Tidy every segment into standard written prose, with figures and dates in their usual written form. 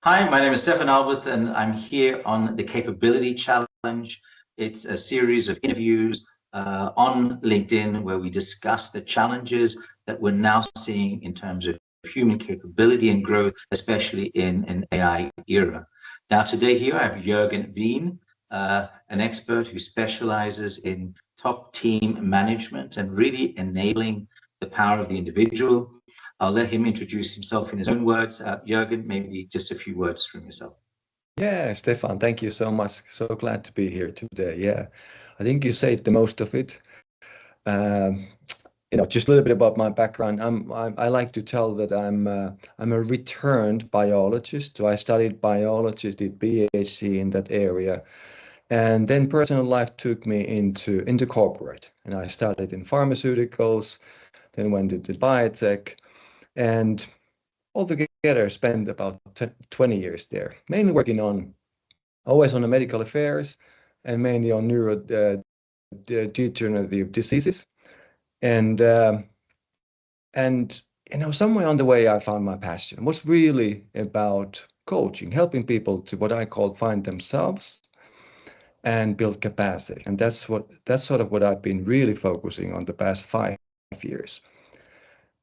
Hi, my name is Stefan Albert, and I'm here on the Capability Challenge. It's a series of interviews on LinkedIn where we discuss the challenges that we're now seeing in terms of human capability and growth, especially in an AI era. Now, today here I have Jurgen Wiehn, an expert who specializes in top team management and really enabling the power of the individual. I'll let him introduce himself in his own words. Jürgen, maybe just a few words from yourself. Yeah, Stefan, thank you so much. So glad to be here today. Yeah, I think you said the most of it. Um, just a little bit about my background. I like to tell that I'm a returned biologist. So I studied biology, did PhD in that area, and then personal life took me into corporate, and I started in pharmaceuticals, then went into biotech, and altogether spent about 20 years there, mainly working on always on the medical affairs and mainly on neurodegenerative diseases. And and somewhere on the way, I found my passion. It was really about coaching, helping people to what I call find themselves and build capacity. And that's sort of what I've been really focusing on the past 5 years.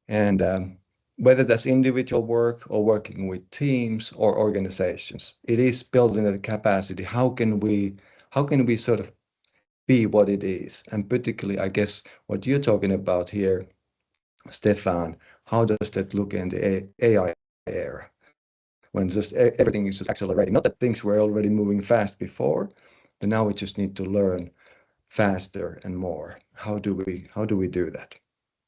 And whether that's individual work or working with teams or organizations, it is building that capacity. How can we sort of be what it is? And particularly, I guess what you're talking about here, Stefan, how does that look in the AI era when just everything is just accelerating? Not that things were already moving fast before, but now we just need to learn faster and more. How do we do that?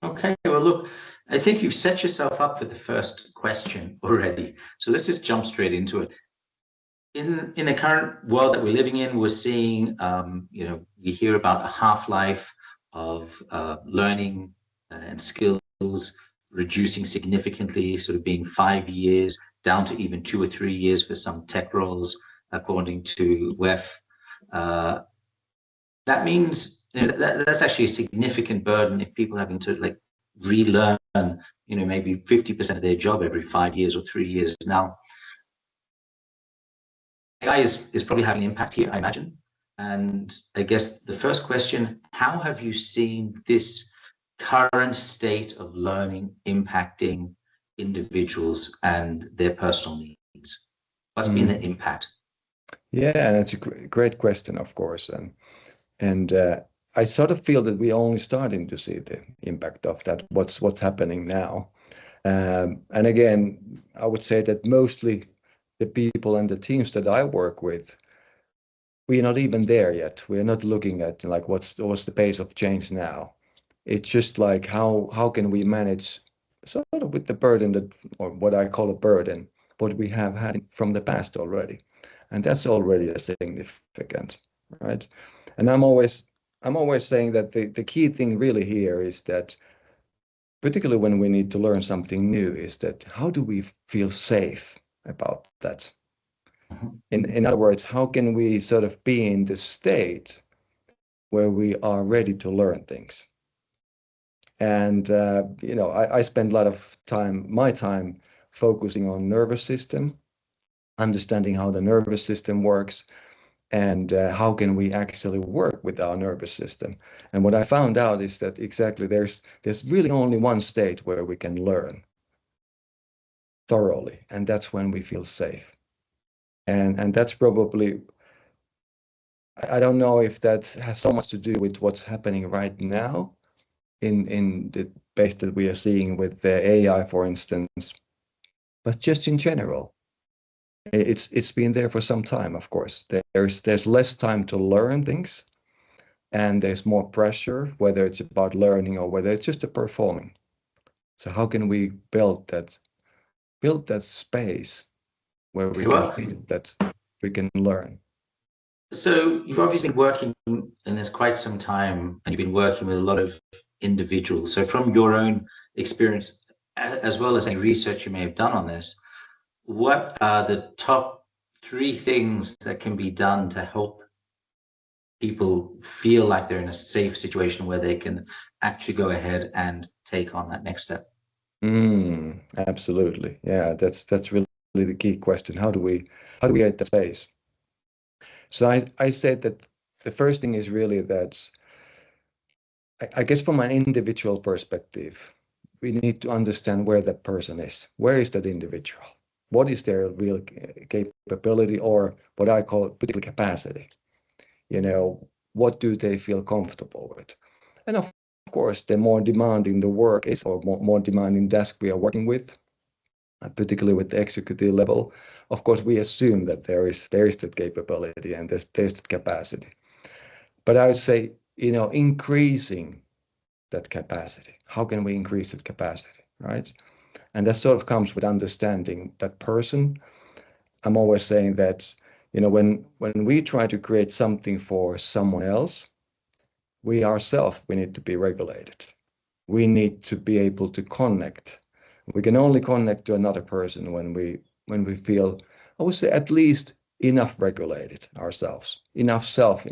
Okay, well, look, I think you've set yourself up for the first question already. So let's just jump straight into it. In the current world that we're living in, we're seeing, we hear about a half-life of learning and skills reducing significantly, sort of being 5 years down to even 2 or 3 years for some tech roles, according to WEF. Uh, that means that's actually a significant burden if people having to like relearn, maybe 50% of their job every 5 years or 3 years. Now, AI is probably having an impact here, I imagine. And I guess the first question, how have you seen this current state of learning impacting individuals and their personal needs? What's been the Mm. impact? Yeah, and it's a great question, of course. And I sort of feel that we're only starting to see the impact of that. What's happening now? And again, I would say that mostly the people and the teams that I work with, we're not even there yet. We're not looking at like what's the pace of change now. It's just like how can we manage sort of with the burden that, or what I call a burden, what we have had from the past already, and that's already a significant, right? And I'm always saying that the key thing really here is that, particularly when we need to learn something new, is that how do we feel safe about that? Mhm. In other words, how can we sort of be in the state where we are ready to learn things? And I spend a lot of my time focusing on nervous system, understanding how the nervous system works, and how can we actually work with our nervous system. And what I found out is that exactly there's really only one state where we can learn thoroughly, and that's when we feel safe. And that's probably, I don't know if that has so much to do with what's happening right now in the base that we are seeing with the AI, for instance, but just in general. It's been there for some time, of course. There's less time to learn things, and there's more pressure, whether it's about learning or whether it's just a performing. So how can we build that space where we Okay, can well, feel that we can learn? so you've obviously been working in this quite some time, and you've been working with a lot of individuals. So from your own experience, as well as any research you may have done on this, what are the top three things that can be done to help people feel like they're in a safe situation where they can actually go ahead and take on that next step? Absolutely. Yeah, that's really the key question. How do we create that space? So I said that the first thing is really that I guess from an individual perspective, we need to understand where that person is. Where is that individual? What is their real capability, or what I call particular capacity? What do they feel comfortable with? And of course, the more demanding the work is, or more demanding task we are working with, particularly with the executive level, of course, we assume that there is that capability and there's that capacity. But I would say, increasing that capacity. How can we increase that capacity, right? And that sort of comes with understanding that person. I'm always saying that, when we try to create something for someone else, we ourselves, we need to be regulated. We need to be able to connect. We can only connect to another person when we feel, I would say, at least enough regulated ourselves, enough safe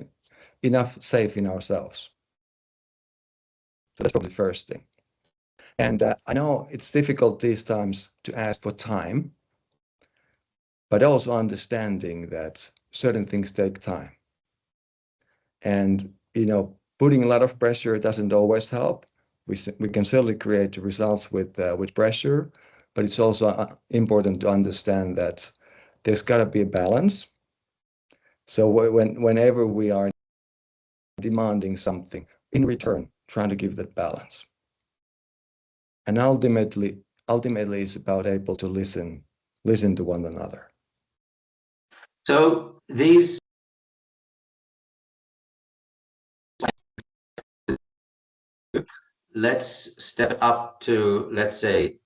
in ourselves. So that's probably the first thing. And I know it's difficult these times to ask for time, but also understanding that certain things take time. And, putting a lot of pressure doesn't always help. We can certainly create results with pressure, but it's also important to understand that there's got to be a balance. So whenever we are demanding something, in return, trying to give that balance. And ultimately it's about able to listen to one another. So let's step up to, let's say,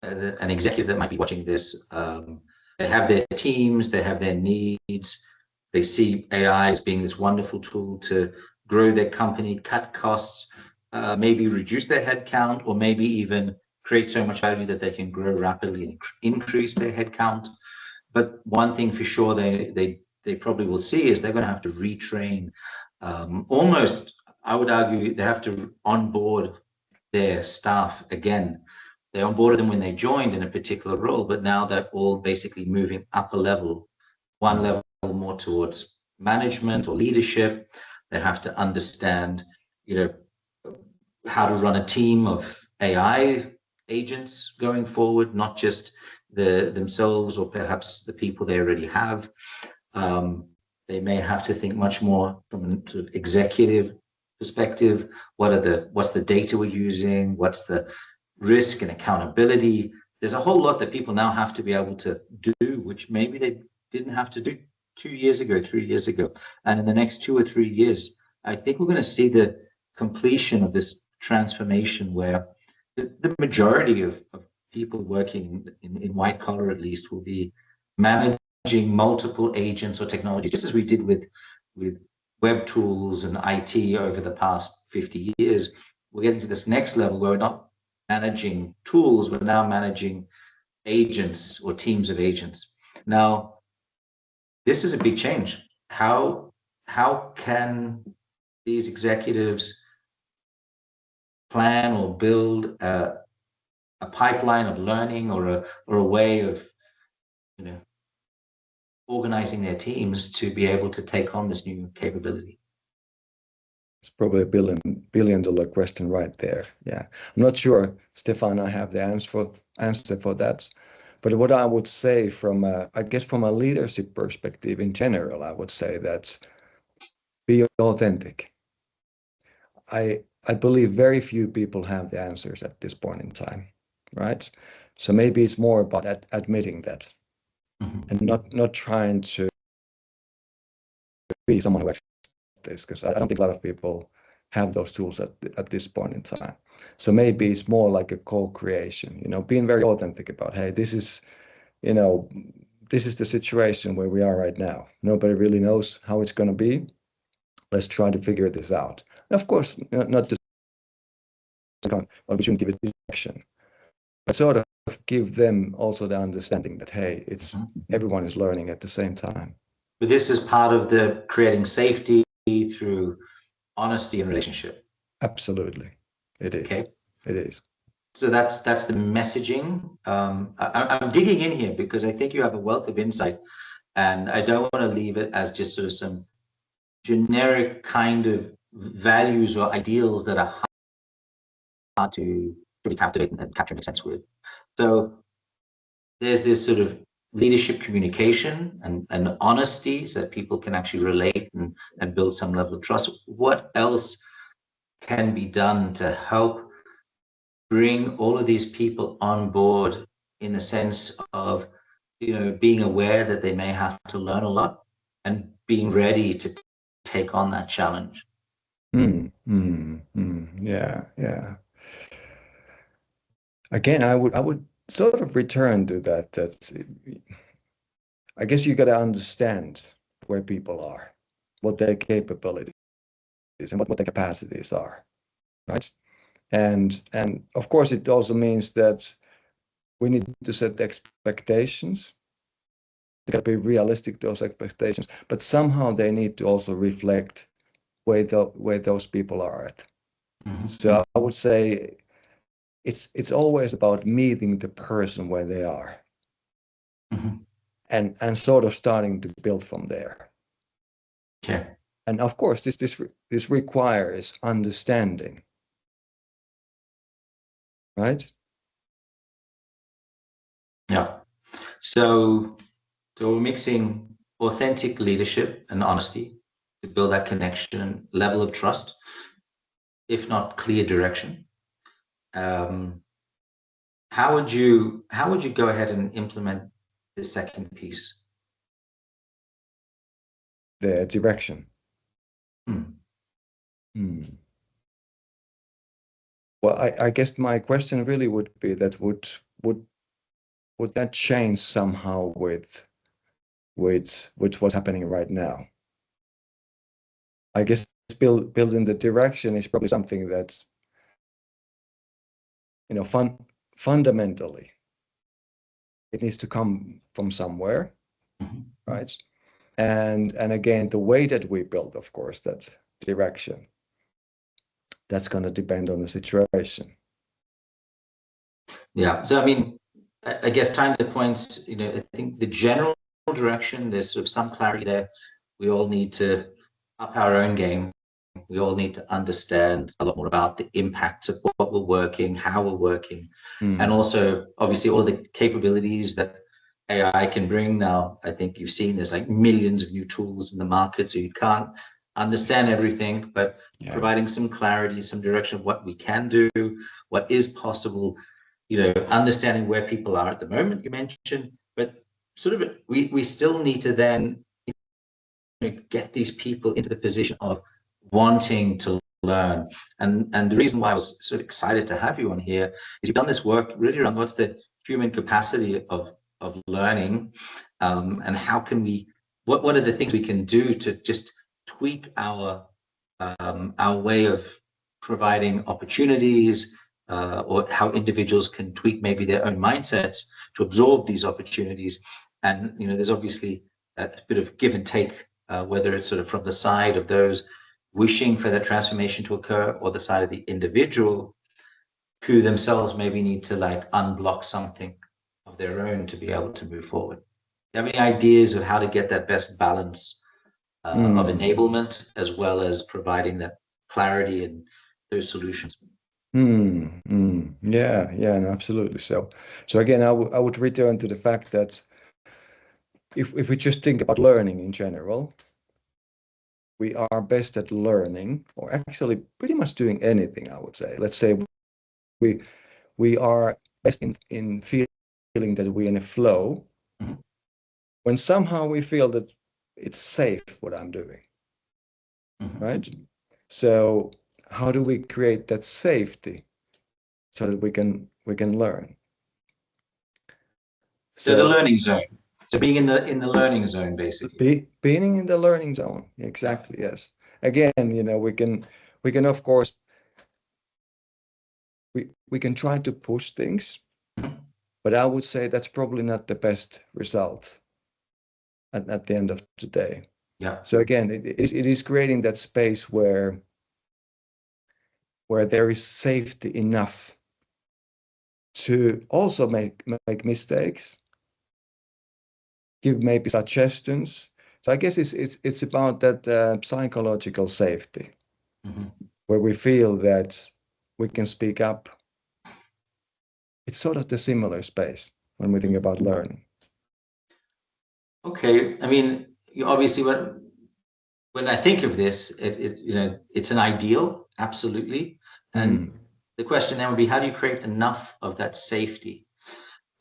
an executive that might be watching this. They have their teams, they have their needs. They see AI as being this wonderful tool to grow their company, cut costs, maybe reduce their headcount, or maybe even create so much value that they can grow rapidly and increase their headcount. But one thing for sure they probably will see is they're going to have to retrain. Almost, I would argue, they have to onboard their staff again. They onboarded them when they joined in a particular role, but now they're all basically moving up a level, one level more towards management or leadership. They have to understand, how to run a team of AI agents going forward, not just themselves or perhaps the people they already have. They may have to think much more from a sort of executive perspective. What's the data we're using? What's the risk and accountability? There's a whole lot that people now have to be able to do, which maybe they didn't have to do 2 years ago, 3 years ago. And in the next 2 or 3 years, I think we're going to see the completion of this transformation where the majority of people working in white collar, at least, will be managing multiple agents or technologies, just as we did with web tools and IT over the past 50 years. We're getting to this next level where we're not managing tools, we're now managing agents or teams of agents. Now, this is a big change. How can these executives plan or build a pipeline of learning or a way of organizing their teams to be able to take on this new capability? It's probably a billion-dollar question right there. Yeah, I'm not sure, Stefan, I have the answer for that. But what I would say from a leadership perspective in general, I would say that be authentic. I believe very few people have the answers at this point in time, right? So maybe it's more about admitting that, and not trying to be someone who accepts this, because I don't think a lot of people have those tools at this point in time. So maybe it's more like a co-creation, being very authentic about, hey, this is the situation where we are right now. Nobody really knows how it's going to be. Let's try to figure this out. And of course, not just we shouldn't give it direction, but sort of give them also the understanding that, hey, it's everyone is learning at the same time. But this is part of the creating safety through honesty and relationship. Absolutely, it is. Okay. It is. So that's the messaging. I'm digging in here because I think you have a wealth of insight, and I don't want to leave it as just sort of some generic kind of values or ideals that are hard to really captivate and capture and make sense with. So there's this sort of leadership communication and honesty so that people can actually relate and build some level of trust. What else can be done to help bring all of these people on board in the sense of, being aware that they may have to learn a lot and being ready to take on that challenge? Yeah, yeah. Again, I would sort of return to that. I guess you got to understand where people are, what their capabilities and what their capacities are, right? And of course, it also means that we need to set expectations. They got to be realistic, those expectations, but somehow they need to also reflect where those people are at. Mm-hmm. So I would say it's always about meeting the person where they are, Mm-hmm. and sort of starting to build from there. Okay. And of course, this requires understanding, right? Yeah. So we're mixing authentic leadership and honesty to build that connection and level of trust, if not clear direction. Um, how would you go ahead and implement the second piece? The direction. Hmm. Hmm. Well, I guess my question really would be that would that change somehow with what's happening right now? I guess building the direction is probably something that, fundamentally it needs to come from somewhere, Mhm. right? And again, the way that we build, of course, that direction, that's going to depend on the situation. Yeah. So I mean, I guess tying the points, I think the general direction, there's sort of some clarity there. We all need to up our own game. We all need to understand a lot more about the impact of what we're working, how we're working, and Mm. also obviously all the capabilities that AI can bring now. I think you've seen there's like millions of new tools in the market, so you can't understand everything, but Yeah. providing some clarity, some direction of what we can do, what is possible, understanding where people are at the moment, you mentioned, but sort of we still need to then get these people into the position of wanting to learn. And the reason why I was sort of excited to have you on here is you've done this work really around what's the human capacity of learning, and how can we, what are the things we can do to just tweak our way of providing opportunities, or how individuals can tweak maybe their own mindsets to absorb these opportunities. And there's obviously a bit of give and take, whether it's sort of from the side of those wishing for that transformation to occur or the side of the individual who themselves maybe need to like unblock something of their own to be able to move forward. Do you have any ideas of how to get that best balance, of Mm. enablement as well as providing that clarity and those solutions? Yeah, yeah, no, absolutely. So again, I would return to the fact that if we just think about learning in general, we are best at learning, or actually pretty much doing anything, I would say. Let's say we we are best in feeling that we're in a flow Mhm. when somehow we feel that it's safe what I'm doing, Mhm. right? So how do we create that safety so that we can learn? So the So learning zone. So being in the learning zone, basically. being in the learning zone, Yeah. exactly, yes. Again, we can of course we can try to push things, Mhm. but I would say that's probably not the best result at the end of the day. Yeah. So again, it is creating that space where there is safety enough to also make mistakes, give maybe suggestions. So I guess it's about that psychological safety Mhm. where we feel that we can speak up. It's sort of the similar space when we think about learning. Okay, I mean, obviously, when I think of this, it's an ideal, absolutely. And Mm, the question then would be, how do you create enough of that safety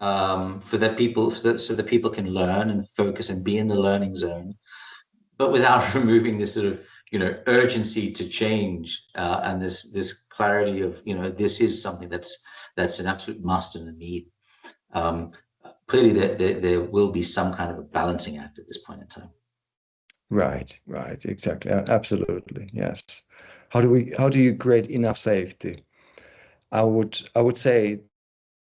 for that people, so that people can learn and focus and be in the learning zone, but without removing this sort of, urgency to change and this clarity of, this is something that's an absolute must and a need. Um, Clearly, there will be some kind of a balancing act at this point in time. right, exactly, absolutely, yes. How do you create enough safety? I would say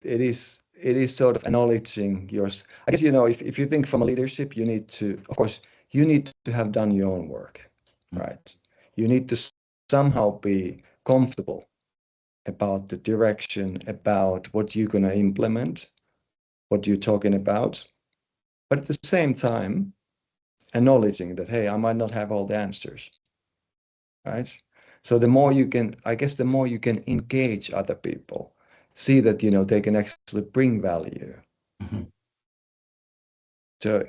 it is sort of acknowledging yours. I guess if you think from a leadership, you need to, of course, you need to have done your own work, right? You need to somehow be comfortable about the direction, about what you're going to implement, what you're talking about, but at the same time, acknowledging that, hey, I might not have all the answers, right? So the more you can, I guess, the more you can engage other people, see that, they can actually bring value. Mhm. So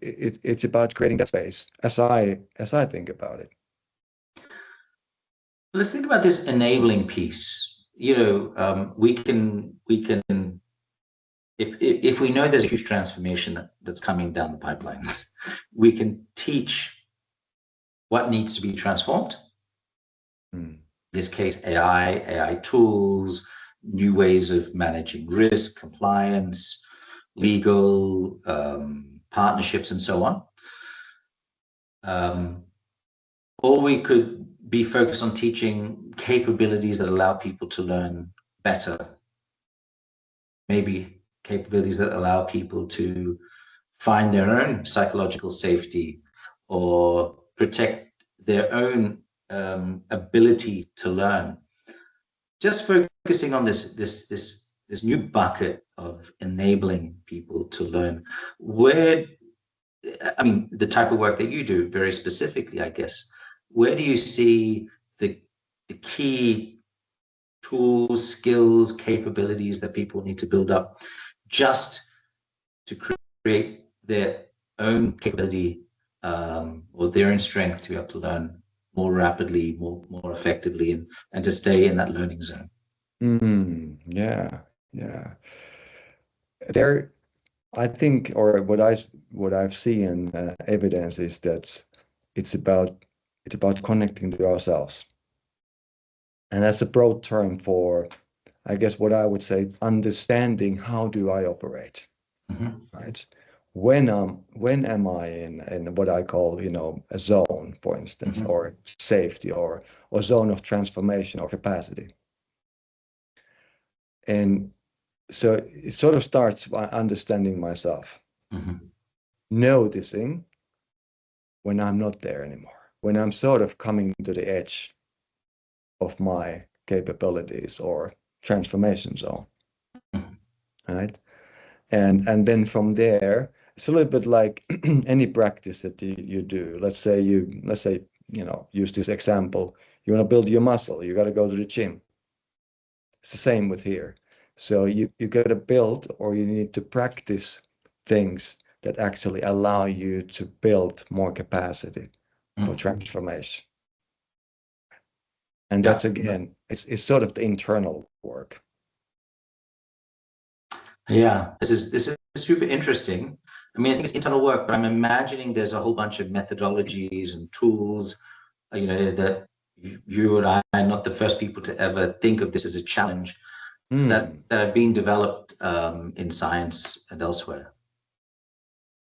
it's about creating that space as I think about it. Let's think about this enabling piece. We can if we know there's a huge transformation that's coming down the pipeline, we can teach what needs to be transformed. Mm. In this case, AI tools, new ways of managing risk, compliance, legal, partnerships, and so on. Um, or we could be focused on teaching capabilities that allow people to learn better, maybe capabilities that allow people to find their own psychological safety or protect their own ability to learn. Just focusing on this new bucket of enabling people to learn. Where, I mean, the type of work that you do very specifically, I guess, where do you see the key tools, skills, capabilities that people need to build up just to create their own capability or their own strength to be able to learn more rapidly, more effectively, and to stay in that learning zone? Yeah, yeah. There, I think, or what I've seen evidence is that it's about it's about connecting to ourselves, and that's a broad term for, I guess, what I would say, understanding how do I operate, Mhm, right? When am I in what I call, a zone, for instance, mhm, or safety, or zone of transformation or capacity, and so it sort of starts by understanding myself, mhm, noticing when I'm not there anymore, when I'm sort of coming to the edge of my capabilities or transformation zone, mhm, right? And then from there, it's a little bit like any practice that you do. Let's say, use this example. You want to build your muscle, you got to go to the gym. It's the same with here. So you got to build, or you need to practice things that actually allow you to build more capacity for mhm. transformation. And Yeah, that's, again, it's sort of the internal work. yeah. This is super interesting. I mean, I think it's internal work, but I'm imagining there's a whole bunch of methodologies and tools, that you and I are not the first people to ever think of this as a challenge that Hmm. that are being developed in science and elsewhere.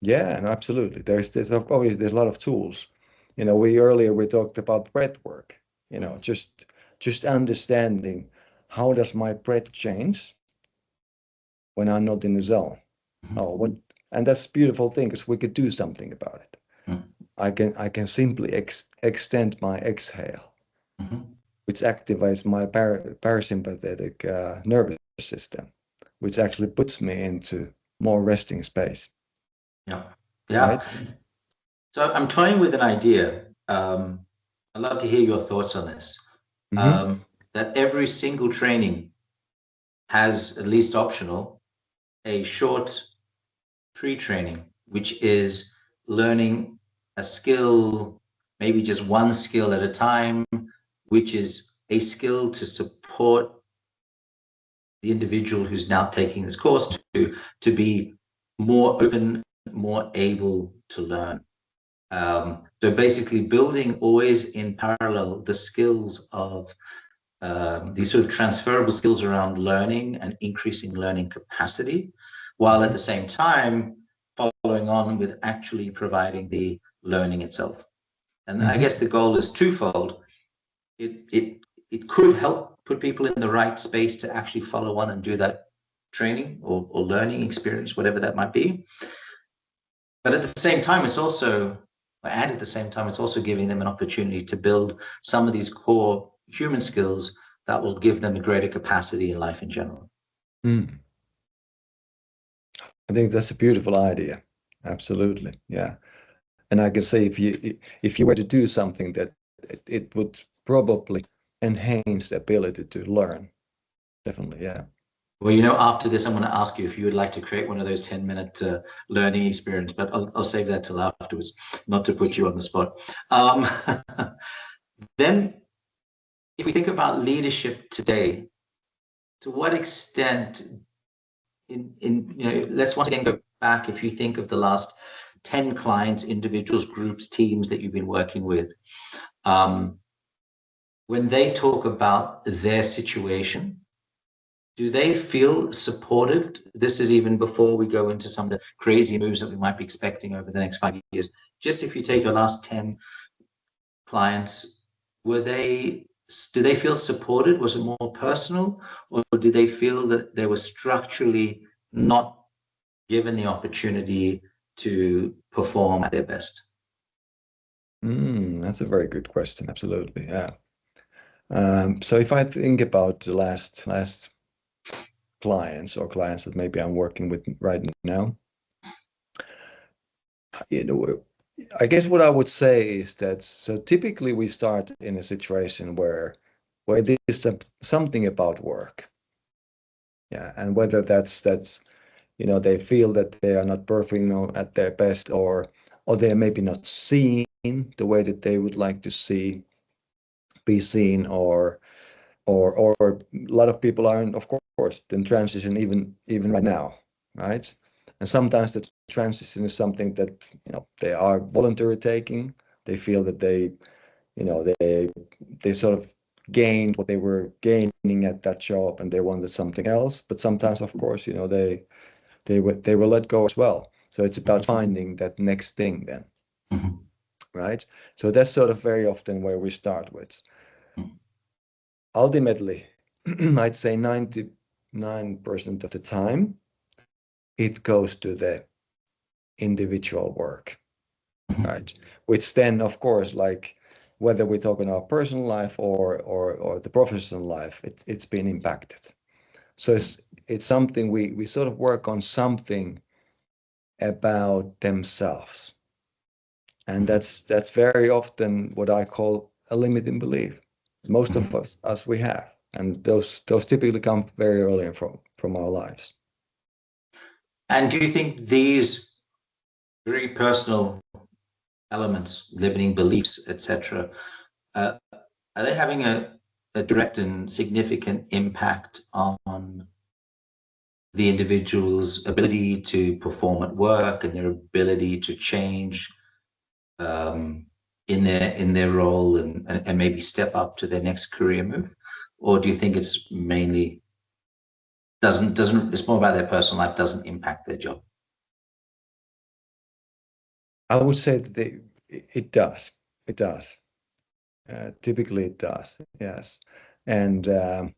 Yeah, no, absolutely. There's obviously there's a lot of tools. We talked about breath work. Just understanding how does my breath change when I'm not in the zone. Oh, what? And that's a beautiful thing because we could do something about it. Mhm, I can simply extend my exhale, mhm, which activates my parasympathetic nervous system, which actually puts me into more resting space. Yeah. Yeah. Right? So I'm toying with an idea. I'd love to hear your thoughts on this. Mm-hmm. That every single training has, at least optional, a short pre-training, which is learning a skill, maybe just one skill at a time, which is a skill to support the individual who's now taking this course to be more open, more able to learn. So basically building always in parallel the skills of these sort of transferable skills around learning and increasing learning capacity, while at the same time following on with actually providing the learning itself. And I Mm-hmm. guess the goal is twofold. It could help put people in the right space to actually follow on and do that training or learning experience, whatever that might be. But at the same time, it's also, and at the same time, it's also giving them an opportunity to build some of these core human skills that will give them a greater capacity in life in general. Mm. I think that's a beautiful idea. Absolutely. Yeah. And I can say if you were to do something that it would probably enhance the ability to learn. Definitely, yeah. Well, you know, after this, I'm going to ask you if you would like to create one of those 10-minute learning experience, but I'll save that till afterwards, not to put you on the spot. Then, if we think about leadership today, to what extent let's once again go back. If you think of the last 10 clients, individuals, groups, teams that you've been working with, when they talk about their situation, do they feel supported? This is even before we go into some of the crazy moves that we might be expecting over the next 5 years. Just if you take your last 10 clients, do they feel supported? Was it more personal, or did they feel that they were structurally not given the opportunity to perform at their best? That's a very good question. Absolutely, yeah. So if I think about the last clients or clients that maybe I'm working with right now, you know, I guess what I would say is that so typically we start in a situation where there's something about work, yeah, and whether that's they feel that they are not performing at their best, or they're maybe not seen the way that they would like to be seen, or a lot of people aren't, of course, in transition even right now, right? And sometimes the transition is something that they are voluntarily taking. They feel that they sort of gained what they were gaining at that job, and they wanted something else. But sometimes, of course, they will let go as well. So it's about finding that next thing then, Mhm. right? So that's sort of very often where we start with. Ultimately, I'd say 99% of the time, it goes to the individual work, Mhm. right? Which then, of course, like whether we're talking our personal life or the professional life, it's been impacted. So it's something we sort of work on something about themselves. And that's very often what I call a limiting belief. Most of Mhm. us we have, and those typically come very early from our lives. And do you think these very personal elements, limiting beliefs, etc., uh, are they having a direct and significant impact on the individual's ability to perform at work and their ability to change um, in their role and maybe step up to their next career move? Or do you think it's mainly doesn't it's more about their personal life, doesn't impact their job? I would say that it does. It does. Typically, it does. Yes, and of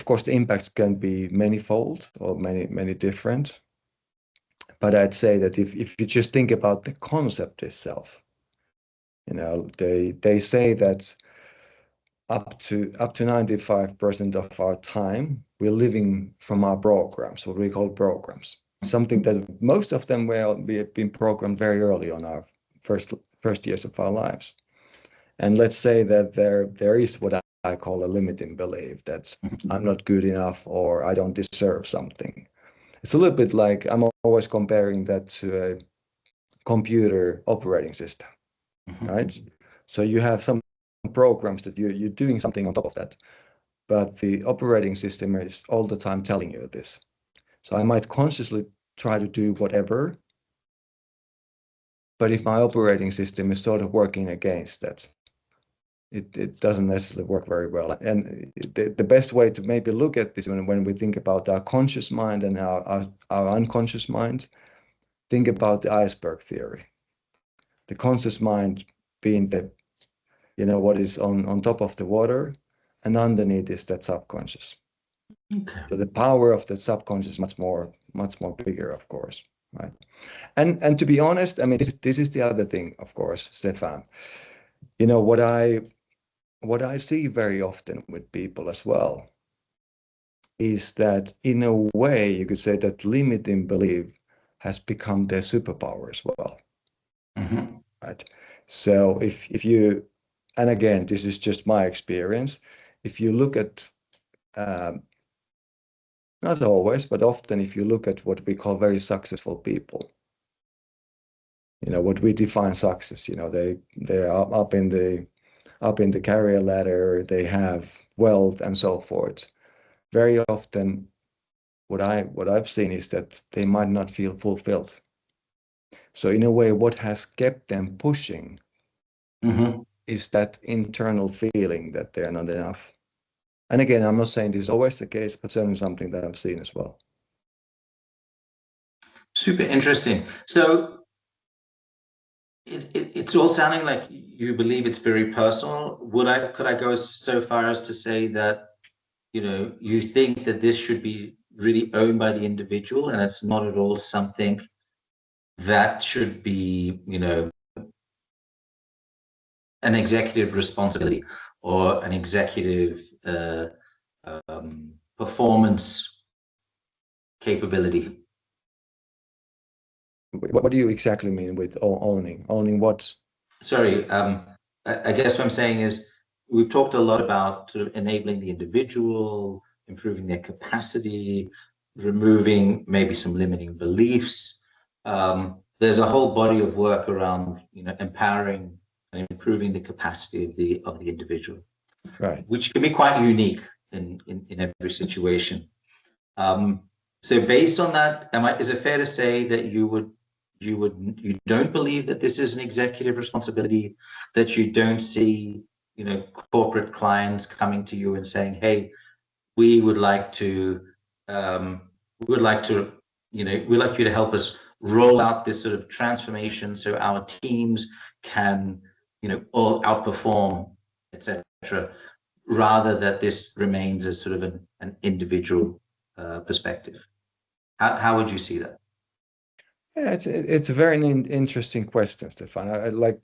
course the impacts can be manifold or many different. But I'd say that if you just think about the concept itself, they say that up to 95% of our time, we're living from our programs, what we call programs. Something that most of them we have been programmed very early on our first years of our lives. And let's say that there is what I call a limiting belief that I'm not good enough or I don't deserve something. It's a little bit like I'm always comparing that to a computer operating system, right? So you have some programs that you're doing something on top of that, but the operating system is all the time telling you this. So I might consciously try to do whatever, but if my operating system is sort of working against that, it doesn't necessarily work very well. And the best way to maybe look at this when we think about our conscious mind and our unconscious mind, think about the iceberg theory. The conscious mind being what is on top of the water, and underneath is that subconscious. Okay. So the power of the subconscious is much more bigger, of course, right? And to be honest, I mean, this is the other thing, of course, Stefan. What I see very often with people as well is that in a way you could say that limiting belief has become their superpower as well. Right? So if you, and again, this is just my experience, if you look at not always, but often if you look at what we call very successful people, what we define success, they're up in the career ladder, they have wealth and so forth. Very often what I've seen is that they might not feel fulfilled. So in a way, what has kept them pushing is that internal feeling that they're not enough. And again, I'm not saying this is always the case, but certainly something that I've seen as well. Super interesting. So it's all sounding like you believe it's very personal. Could I go so far as to say that, you think that this should be really owned by the individual and it's not at all something that should be, an executive responsibility or an executive performance capability? What do you exactly mean with owning? Owning what? Sorry, I guess what I'm saying is we've talked a lot about sort of enabling the individual, improving their capacity, removing maybe some limiting beliefs. There's a whole body of work around, empowering and improving the capacity of the individual, Right. which can be quite unique in every situation. So based on that, is it fair to say that you don't believe that this is an executive responsibility, that you don't see, corporate clients coming to you and saying, hey, we would like to, we would like to, we'd like you to help us roll out this sort of transformation so our teams can, all outperform, etc., rather that this remains as sort of an individual perspective? How would you see that? Yeah, it's a very interesting question, Stefan.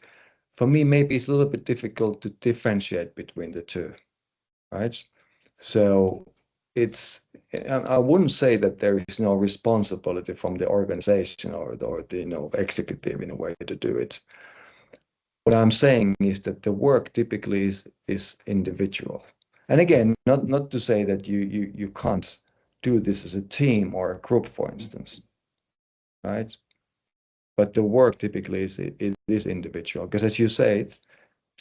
For me, maybe it's a little bit difficult to differentiate between the two, right? So I wouldn't say that there is no responsibility from the organization or the executive in a way to do it. What I'm saying is that the work typically is individual. And again, not to say that you can't do this as a team or a group, for instance, right? But the work typically is individual because, as you said,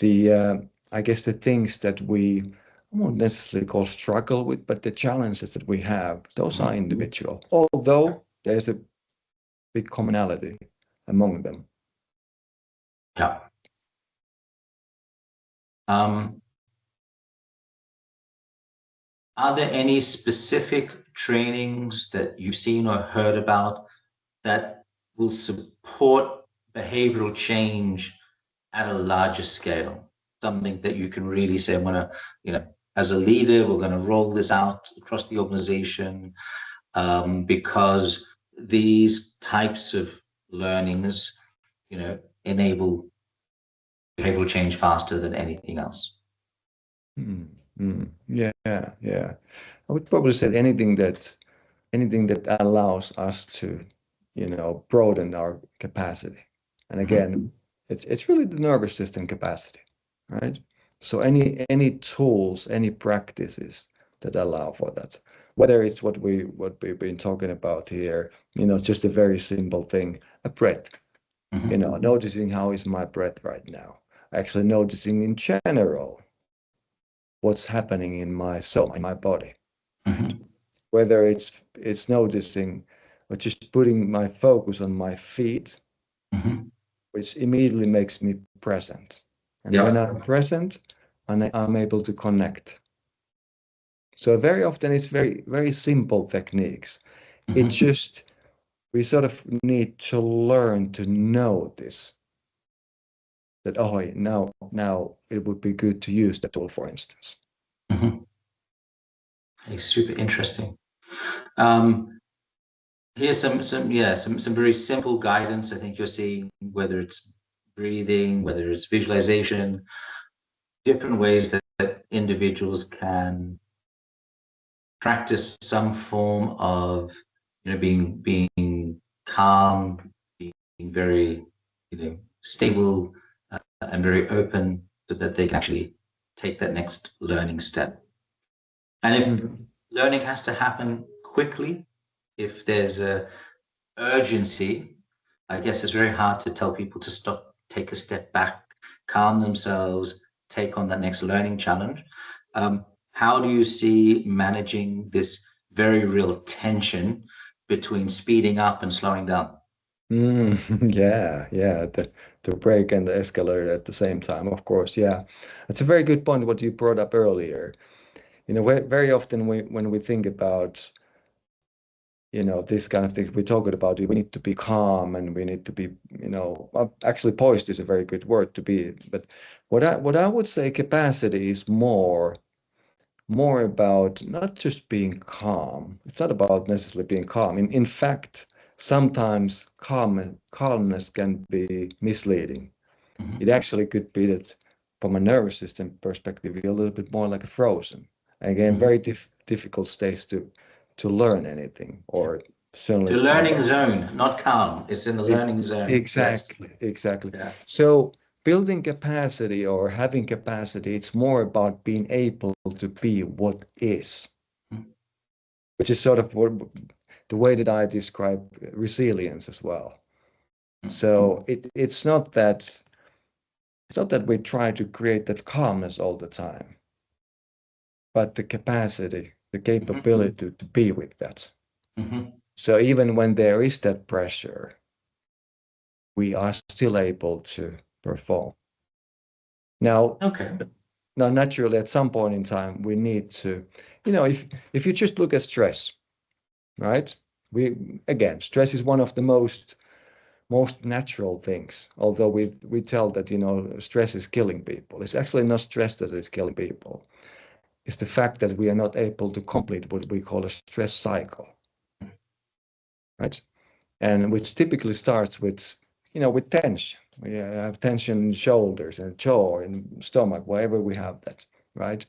I guess the things that we won't necessarily call struggle with, but the challenges that we have, those are individual. Although there's a big commonality among them. Yeah. Are there any specific trainings that you've seen or heard about that will support behavioral change at a larger scale? Something that you can really say, I'm going to, as a leader, we're going to roll this out across the organization because these types of learnings, enable behavioral change faster than anything else. Mm, yeah, yeah. I would probably say anything that allows us to, broaden our capacity. And again, it's really the nervous system capacity, right? So any tools, any practices that allow for that, whether it's what we've been talking about here, just a very simple thing, a breath, noticing how is my breath right now, actually noticing in general what's happening in my soul, in my body, right? Mm-hmm. Whether it's noticing or just putting my focus on my feet, Mm-hmm. which immediately makes me present. And when Yeah. I'm present, I'm able to connect. So very often it's very, very simple techniques. It's Mm-hmm. just we sort of need to learn to notice that, oh, now it would be good to use that tool, for instance. Mm-hmm. It's super interesting. Um, Here's some very simple guidance. I think you're seeing, whether it's breathing, whether it's visualization, different ways that individuals can practice some form of, being calm, being very, stable, and very open, so that they can actually take that next learning step. And if Mhm. learning has to happen quickly, if there's a urgency, I guess it's very hard to tell people to stop, take a step back, calm themselves, take on that next learning challenge. How do you see managing this very real tension between speeding up and slowing down? Yeah, yeah, the brake and the escalator at the same time, of course. Yeah, it's a very good point what you brought up earlier. Very often when we think about, this kind of thing, we talk about we need to be calm and we need to be, actually poised is a very good word to be. But what I would say capacity is more about not just being calm. It's not about necessarily being calm. In fact, sometimes calmness can be misleading. It Mhm. actually could be that from a nervous system perspective, you're a little bit more like a frozen. Again, Mhm. very difficult states to learn anything, Yeah. or certainly The learning zone, not calm. It's in the learning zone. Yes. exactly. Yeah. So building capacity or having capacity, it's more about being able to be what is, Mhm. which is sort of the way that I describe resilience as well. So it's not that we try to create that calmness all the time, but the capacity, the Mhm. capability to be with that. Mhm. So even when there is that pressure, we are still able to perform. Now, Okay. now naturally, at some point in time, we need to, if you just look at stress, right? Again, stress is one of the most natural things. Although we tell that stress is killing people, it's actually not stress that is killing people. It's the fact that we are not able to complete what we call a stress cycle, right? And which typically starts with tension. We have tension in shoulders and jaw and stomach, wherever we have that, right?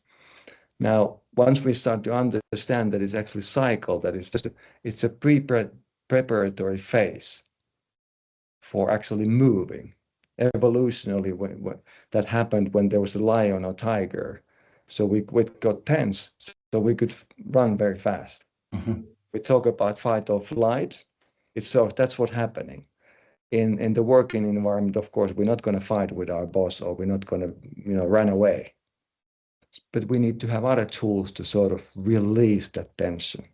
Now, once we start to understand that it's actually cycle, that it's a preparatory phase for actually moving. Evolutionarily, that happened when there was a lion or tiger. So we got tense, so we could run very fast. Mhm. We talk about fight or flight. That's what's happening. In the working environment, of course, we're not going to fight with our boss or we're not going to, run away. But we need to have other tools to sort of release that tension.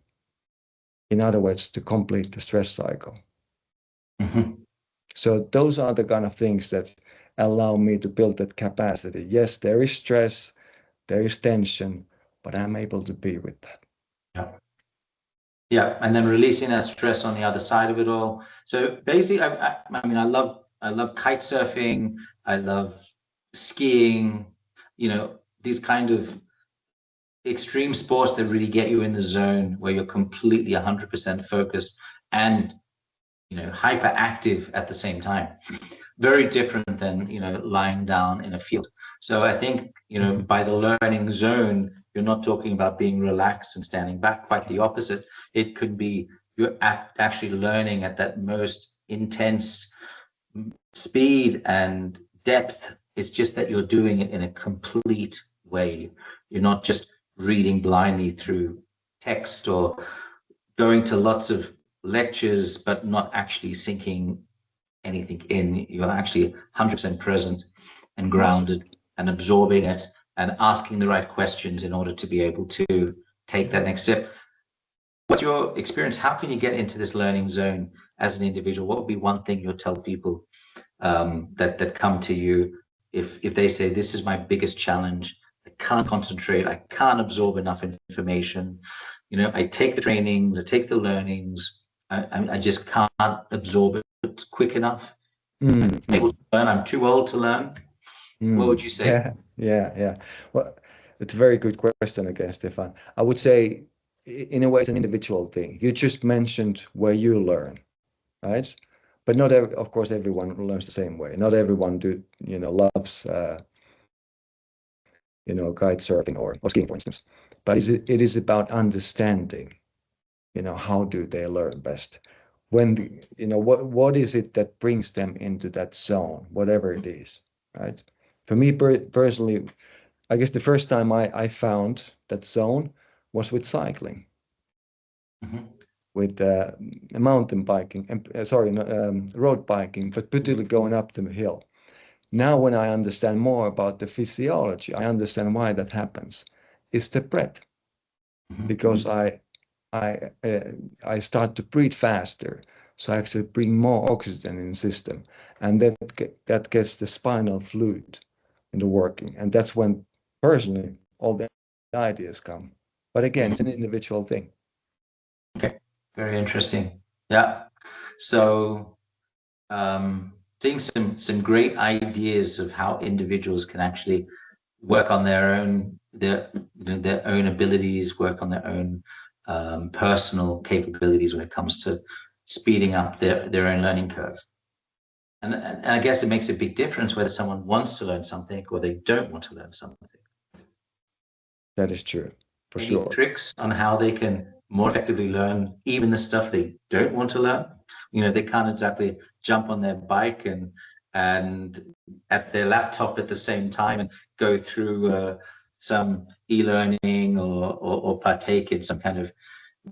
In other words, to complete the stress cycle. Mhm. So those are the kind of things that allow me to build that capacity. Yes, there is stress, there is tension, but I'm able to be with that. Yeah. Yeah, and then releasing that stress on the other side of it all. So basically, I mean, I love kite surfing. I love skiing. These kind of extreme sports that really get you in the zone where you're completely 100% focused and hyperactive at the same time. very different than, lying down in a field. So I think, by the learning zone, you're not talking about being relaxed and standing back, quite the opposite. It could be you're actually learning at that most intense speed and depth. It's just that you're doing it in a complete way. You're not just reading blindly through text or going to lots of lectures, but not actually sinking anything in. You're actually 100% present and grounded and absorbing it and asking the right questions in order to be able to take that next step. What's your experience? How can you get into this learning zone as an individual? What would be one thing you'll tell people that come to you if they say, this is my biggest challenge? I can't concentrate. I can't absorb enough information. I take the trainings, I take the learnings. I just can't absorb it quick enough. I'm able to learn. I'm too old to learn. What would you say? Yeah. Well, it's a very good question again, Stefan. I would say, in a way, it's an individual thing. You just mentioned where you learn, right? But not of course, everyone learns the same way. Not everyone loves, kite surfing or skiing, for instance. But it is about understanding, how do they learn best? What is it that brings them into that zone, whatever it is, right? For me personally, I guess the first time I found that zone was with cycling, with mountain biking, and road biking, but particularly going up the hill. Now, when I understand more about the physiology, I understand why that happens. It's the breath, because I start to breathe faster, so I actually bring more oxygen in the system, and that gets the spinal fluid into working, and that's when personally all the ideas come. But again, it's an individual thing. Okay, very interesting. Yeah. So seeing some great ideas of how individuals can actually work on their own abilities, work on their own personal capabilities when it comes to speeding up their own learning curve. And I guess it makes a big difference whether someone wants to learn something or they don't want to learn something. That is true, for Any sure. tricks on how they can more effectively learn even the stuff they don't want to learn? They can't exactly jump on their bike and at their laptop at the same time and go through some e-learning or partake in some kind of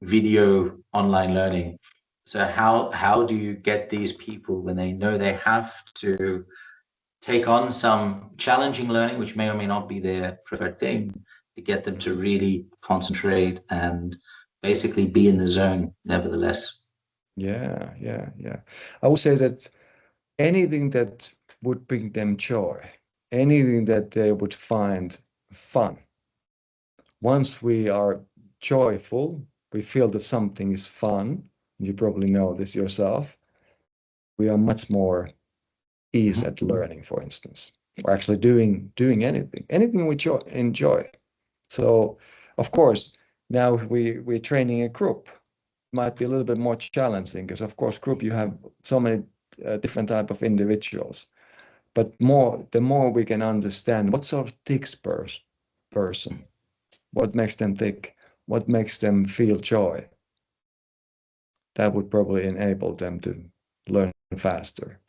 video online learning. So how do you get these people when they know they have to take on some challenging learning, which may or may not be their preferred thing, to get them to really concentrate and basically be in the zone nevertheless? Yeah. I would say that anything that would bring them joy, anything that they would find fun. Once we are joyful, we feel that something is fun. You probably know this yourself. We are much more ease at learning, for instance, or actually doing anything we enjoy. So, of course, now we're training a group. Might be a little bit more challenging because, of course, group you have so many different type of individuals. But the more we can understand what sort of ticks person, what makes them tick, what makes them feel joy, that would probably enable them to learn faster.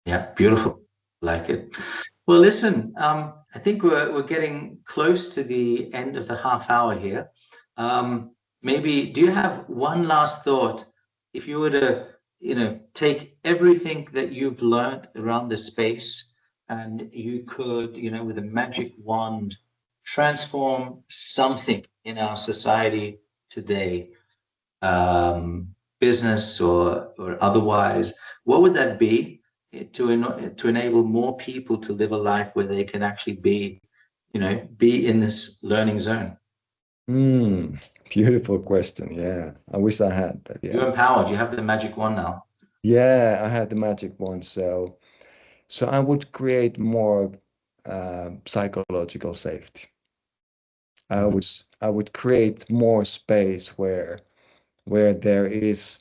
Yeah, beautiful. Like it. Well, listen, I think we're getting close to the end of the half hour here. Maybe do you have one last thought? If you were to, take everything that you've learned around this space and you could, with a magic wand, transform something in our society today, business or otherwise, what would that be to enable more people to live a life where they can actually be in this learning zone? Beautiful question. Yeah, I wish I had that. You're Yeah, empowered. You have the magic wand now. yeah, I had the magic one. So I would create more psychological safety. I would create more space where there is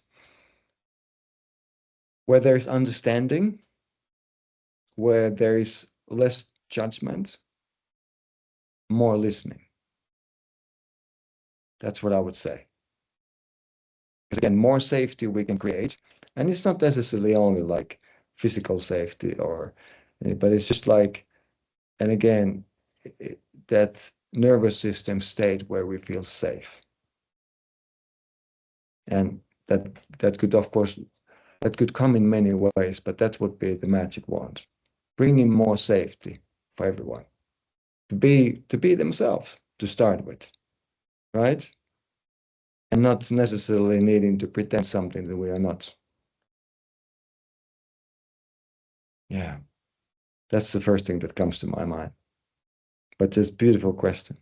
where there is understanding, where there is less judgment, more listening. That's what I would say. Because again, more safety we can create, and it's not necessarily only like physical safety but it's just like, and again, that nervous system state where we feel safe. And that could, of course, that could come in many ways, but that would be the magic wand. Bringing more safety for everyone to be themselves to start with, right? And not necessarily needing to pretend something that we are not. Yeah, that's the first thing that comes to my mind. But just beautiful question.